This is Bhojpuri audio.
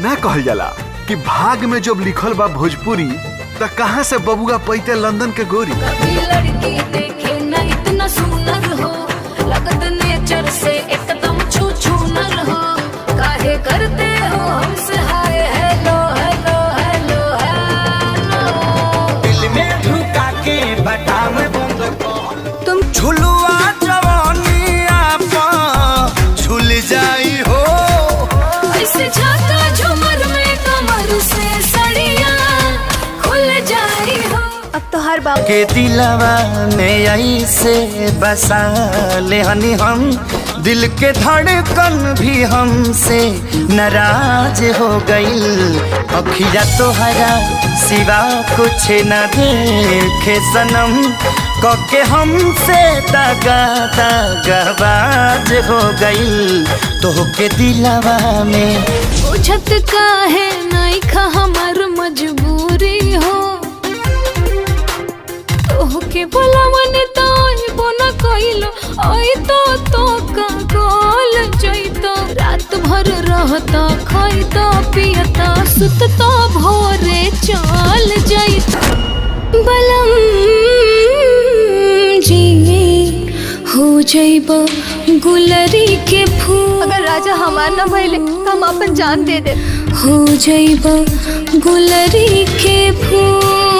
ना कहल जाला कि भाग में जब लिखल बा भोजपुरी त कहाँ से बबुआ पैते लंदन के गोरी। लड़की देखे ना इतना सुंदर हो, लगत नेचर से एकदम छू छू नर हो। काहे करते हो हमसे hi hello hello hello hello. दिल में ढुका के बटाम बंद तुम झुलुआ जवानिया पा झुल जाई हो। ऐसे झाका झूमर में कमर से सड़िया खुल जाई हो। अब तो हर बात के दिलवा में ऐसे बसा ले हनी हम, दिल के धड़कन भी हमसे नाराज हो गई। अखिया तोहरा सिवा कुछ न देखे सनम, कके हमसे दगा दगाबाज हो गई। तोहके दिलवा में पूछत काहे नहीं खा हमार मजबूरी हो। तोहके बोला मने ताई बोना कइलो, आई तो का गोल जइतो। रात भर रहता खाइता पियता सुतता भोरे चल जइतो। बलम जी हो जइबो गुलरी के फूल। अगर राजा हमार न भइले तो हम अपन जान दे दे। हो जइबो गुलरी के फूल।